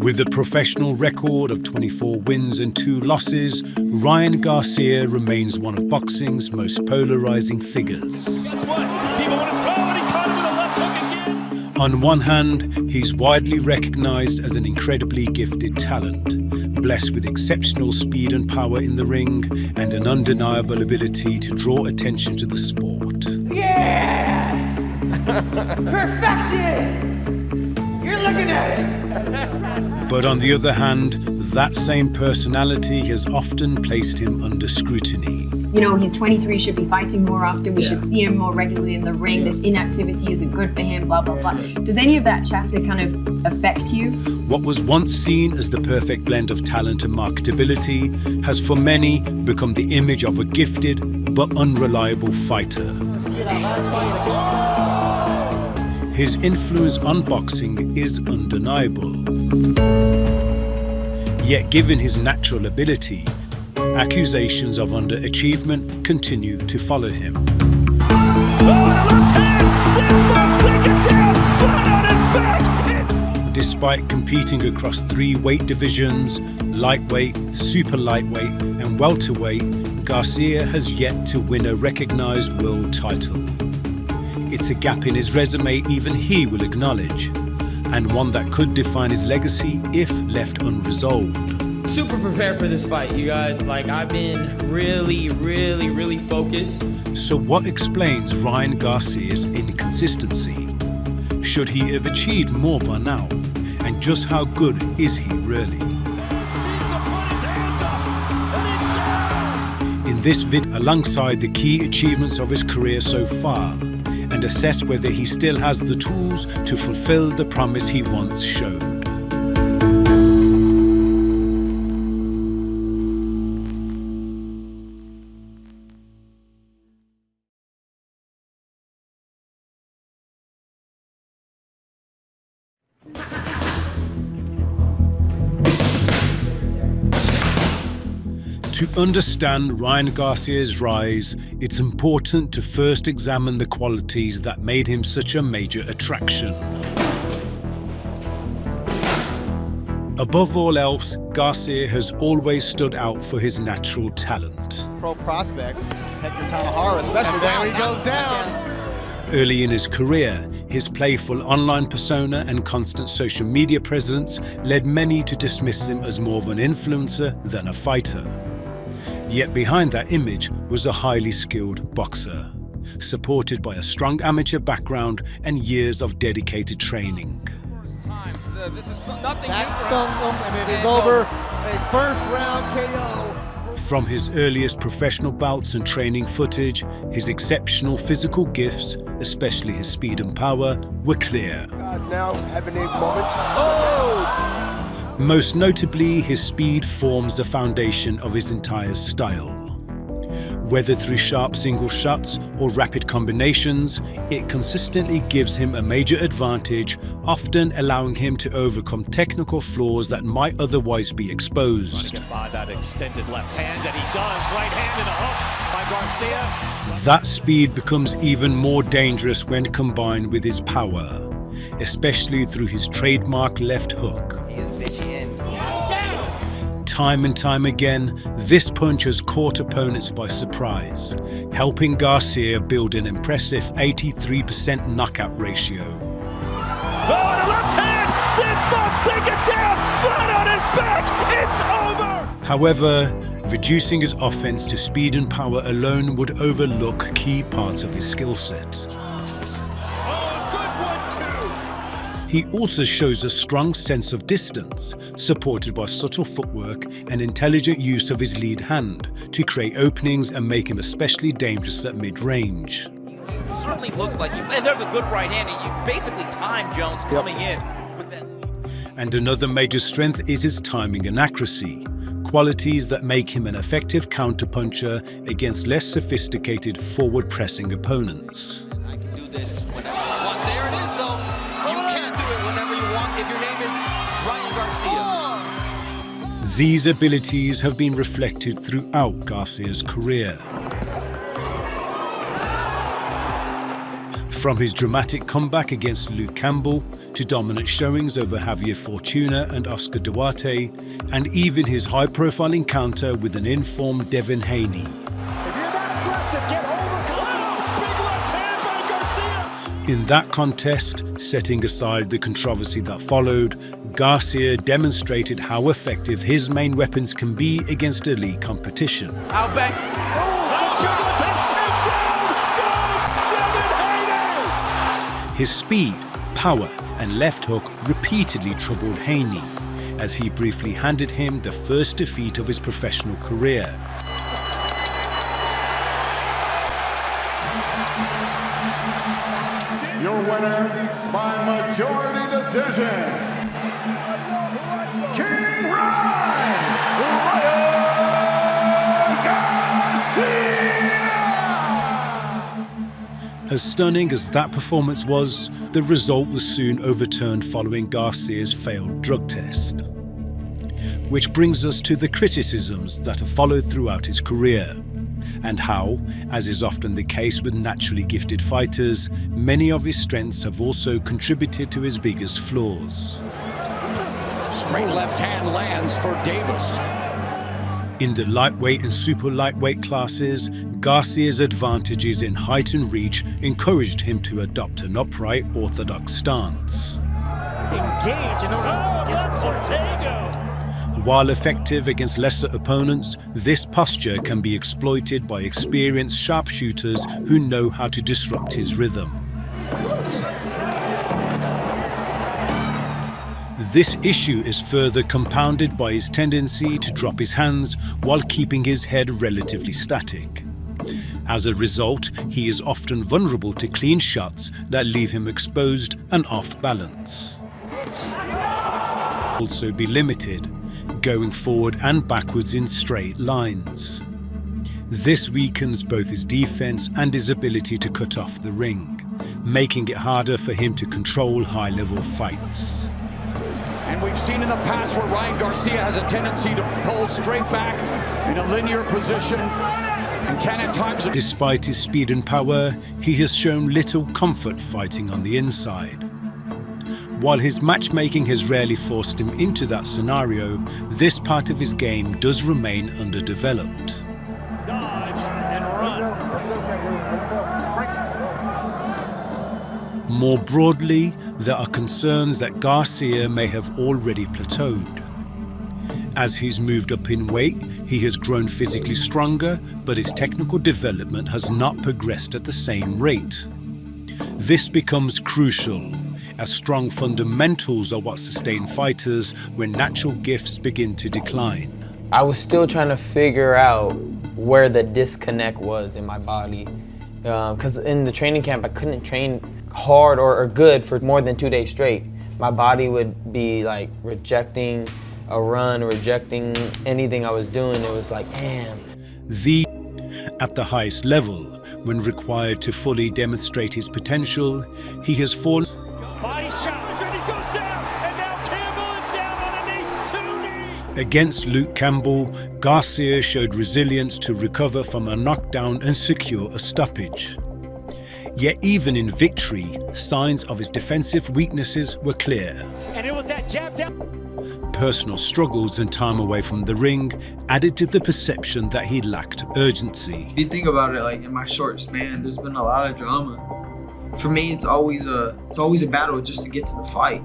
With a professional record of 24 wins and 2 losses, Ryan Garcia remains one of boxing's most polarizing figures. Guess what? People want to throw and he caught him with a left hook again. On one hand, he's widely recognized as an incredibly gifted talent, blessed with exceptional speed and power in the ring and an undeniable ability to draw attention to the sport. Yeah! Perfection! You're looking at it! But on the other hand, that same personality has often placed him under scrutiny. You know, he's 23, should be fighting more often. We should see him more regularly in the ring. This inactivity isn't good for him, blah, blah, blah. Does any of that chatter kind of affect you? What was once seen as the perfect blend of talent and marketability has for many become the image of a gifted but unreliable fighter. His influence on boxing is undeniable. Yet given his natural ability, accusations of underachievement continue to follow him. Despite competing across 3 weight divisions, lightweight, super lightweight and welterweight, Garcia has yet to win a recognized world title. It's a gap in his resume even he will acknowledge, and one that could define his legacy if left unresolved. Super prepared for this fight, you guys. Like, I've been really focused. So what explains Ryan Garcia's inconsistency? Should he have achieved more by now? And just how good is he really? In this vid, alongside the key achievements of his career so far, and assess whether he still has the tools to fulfill the promise he once showed. To understand Ryan Garcia's rise, it's important to first examine the qualities that made him such a major attraction. Above all else, Garcia has always stood out for his natural talent. Pro prospects, Hector Tanahara especially, there he goes down. Early in his career, his playful online persona and constant social media presence led many to dismiss him as more of an influencer than a fighter. Yet behind that image was a highly skilled boxer, supported by a strong amateur background and years of dedicated training. That stung him, and it is over. A first-round KO. From his earliest professional bouts and training footage, his exceptional physical gifts, especially his speed and power, were clear. Guys now having a moment. Oh! Most notably, his speed forms the foundation of his entire style. Whether through sharp single shots or rapid combinations, it consistently gives him a major advantage, often allowing him to overcome technical flaws that might otherwise be exposed. Get by that extended left hand, and he does. Right hand and a hook by Garcia. That speed becomes even more dangerous when combined with his power, especially through his trademark left hook. Time and time again, this punch has caught opponents by surprise, helping Garcia build an impressive 83% knockout ratio. Oh, and a left hand! Sits Fonseca down! Flat on his back! It's over! However, reducing his offense to speed and power alone would overlook key parts of his skill set. He also shows a strong sense of distance, supported by subtle footwork and intelligent use of his lead hand to create openings and make him especially dangerous at mid-range. Certainly looks like and there's a good right hand, and you basically time Jones coming in with that. And another major strength is his timing and accuracy, qualities that make him an effective counterpuncher against less sophisticated forward-pressing opponents. I can do this whenever I want. There it is, though. You can't do it whenever you want if your name is Ryan Garcia. These abilities have been reflected throughout Garcia's career. From his dramatic comeback against Luke Campbell, to dominant showings over Javier Fortuna and Oscar Duarte, and even his high-profile encounter with an informed Devin Haney. If you're that aggressive, get over. Big left hand by Garcia. In that contest, setting aside the controversy that followed, Garcia demonstrated how effective his main weapons can be against elite competition. Out back. His speed, power, and left hook repeatedly troubled Haney, as he briefly handed him the first defeat of his professional career. Your winner by majority decision, King Ryan Garcia! As stunning as that performance was, the result was soon overturned following Garcia's failed drug test. Which brings us to the criticisms that have followed throughout his career, and how, as is often the case with naturally gifted fighters, many of his strengths have also contributed to his biggest flaws. Straight left hand lands for Davis. In the lightweight and super lightweight classes, Garcia's advantages in height and reach encouraged him to adopt an upright, orthodox stance. Engage in order to get Ortega. While effective against lesser opponents, this posture can be exploited by experienced sharpshooters who know how to disrupt his rhythm. This issue is further compounded by his tendency to drop his hands while keeping his head relatively static. As a result, he is often vulnerable to clean shots that leave him exposed and off balance. Also be limited, going forward and backwards in straight lines. This weakens both his defense and his ability to cut off the ring, making it harder for him to control high-level fights. And we've seen in the past where Ryan Garcia has a tendency to pull straight back in a linear position and can at times... Despite his speed and power, he has shown little comfort fighting on the inside. While his matchmaking has rarely forced him into that scenario, this part of his game does remain underdeveloped. Dodge and run. More broadly, there are concerns that Garcia may have already plateaued. As he's moved up in weight, he has grown physically stronger, but his technical development has not progressed at the same rate. This becomes crucial, as strong fundamentals are what sustain fighters when natural gifts begin to decline. I was still trying to figure out where the disconnect was in my body. Because in the training camp, I couldn't train hard or good for more than 2 days straight. My body would be like rejecting a run, rejecting anything I was doing. It was like, damn. At the highest level, when required to fully demonstrate his potential, he has fallen. Body shot, and he goes down, and now Campbell is down on a knee, 2 knees. Against Luke Campbell, Garcia showed resilience to recover from a knockdown and secure a stoppage. Yet even in victory, signs of his defensive weaknesses were clear. And it was that jab down. Personal struggles and time away from the ring added to the perception that he lacked urgency. If you think about it, like in my short span, there's been a lot of drama. For me, it's always a battle just to get to the fight.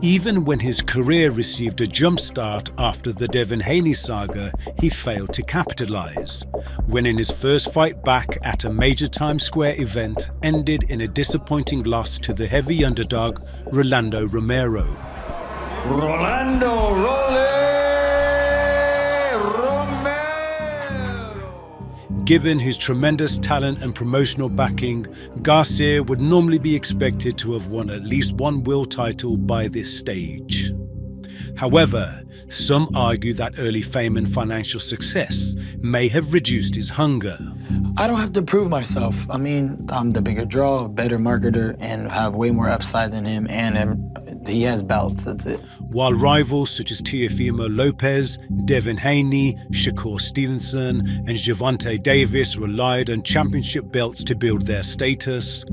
Even when his career received a jump start after the Devin Haney saga, he failed to capitalize, winning his first fight back at a major Times Square event ended in a disappointing loss to the heavy underdog, Rolando Romero. Rolando Romero. Given his tremendous talent and promotional backing, Garcia would normally be expected to have won at least one world title by this stage. However, some argue that early fame and financial success may have reduced his hunger. I don't have to prove myself. I mean, I'm the bigger draw, better marketer, and have way more upside than him, and am He has belts, that's it. While rivals such as Teofimo Lopez, Devin Haney, Shakur Stevenson, and Gervonta Davis relied on championship belts to build their status,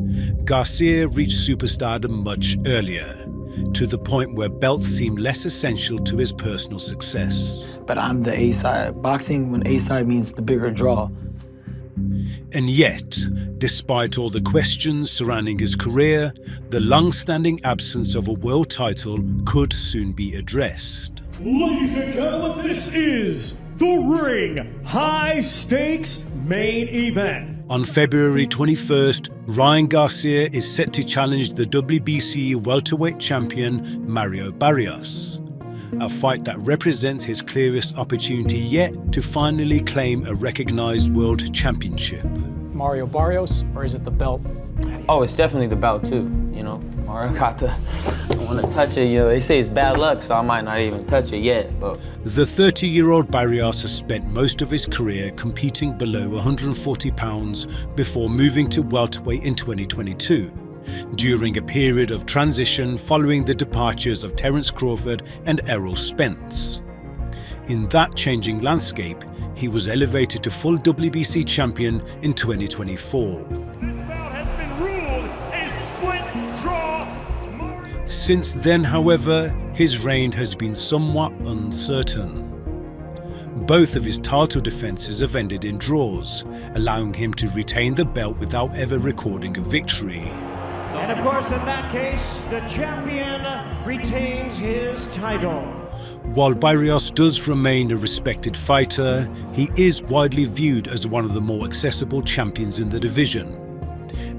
Garcia reached superstardom much earlier, to the point where belts seemed less essential to his personal success. But I'm the A-side. Boxing, when A-side means the bigger draw. And yet, despite all the questions surrounding his career, the long-standing absence of a world title could soon be addressed. Ladies and gentlemen, this is The Ring High Stakes Main Event. On February 21st, Ryan Garcia is set to challenge the WBC welterweight champion Mario Barrios, a fight that represents his clearest opportunity yet to finally claim a recognized world championship. Mario Barrios, or is it the belt? Oh, it's definitely the belt too, you know. Mario got to, I want to touch it, you know, they say it's bad luck, so I might not even touch it yet, but. The 30-year-old Barrios has spent most of his career competing below 140 pounds before moving to welterweight in 2022, during a period of transition following the departures of Terence Crawford and Errol Spence. In that changing landscape, he was elevated to full WBC champion in 2024. This bout has been ruled a split draw. Since then, however, his reign has been somewhat uncertain. Both of his title defenses have ended in draws, allowing him to retain the belt without ever recording a victory. And of course, in that case, the champion retains his title. While Barrios does remain a respected fighter, he is widely viewed as one of the more accessible champions in the division.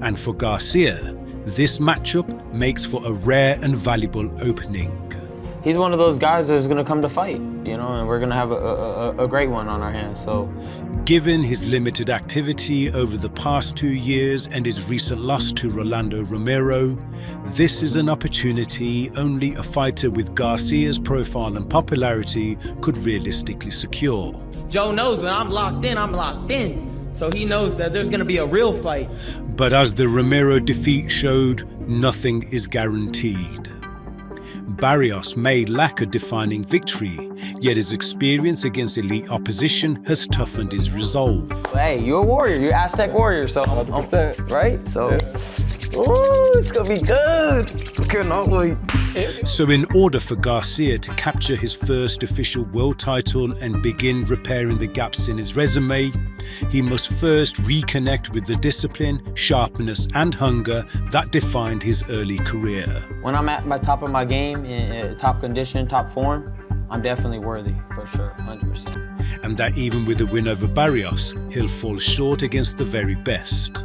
And for Garcia, this matchup makes for a rare and valuable opening. He's one of those guys that's going to come to fight, you know, and we're going to have a great one on our hands, so. Given his limited activity over the past 2 years and his recent loss to Rolando Romero, this is an opportunity only a fighter with Garcia's profile and popularity could realistically secure. Joe knows when I'm locked in, I'm locked in. So he knows that there's going to be a real fight. But as the Romero defeat showed, nothing is guaranteed. Barrios may lack a defining victory, yet his experience against elite opposition has toughened his resolve. Hey, you're a warrior, you're Aztec warrior, so 100%, right? So, ooh, it's gonna be good. Cannot wait. So in order for Garcia to capture his first official world title and begin repairing the gaps in his resume, he must first reconnect with the discipline, sharpness, and hunger that defined his early career. When I'm at my top of my game, in top condition, top form, I'm definitely worthy, for sure, 100%. And that even with a win over Barrios, he'll fall short against the very best.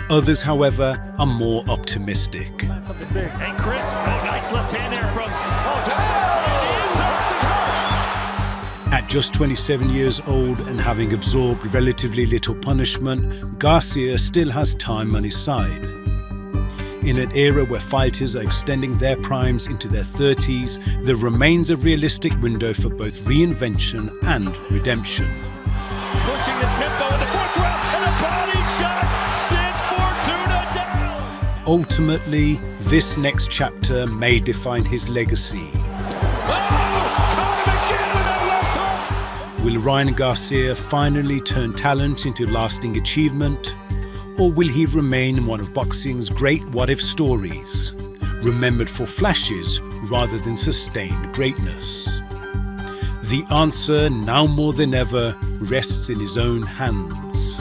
Others, however, are more optimistic. And Chris, a nice left hand there from. At just 27 years old and having absorbed relatively little punishment, Garcia still has time on his side. In an era where fighters are extending their primes into their 30s, there remains a realistic window for both reinvention and redemption. Pushing the tempo in the fourth round and a body shot sends Fortuna down. Ultimately, this next chapter may define his legacy. Will Ryan Garcia finally turn talent into lasting achievement? Or will he remain one of boxing's great what-if stories, remembered for flashes rather than sustained greatness? The answer, now more than ever, rests in his own hands.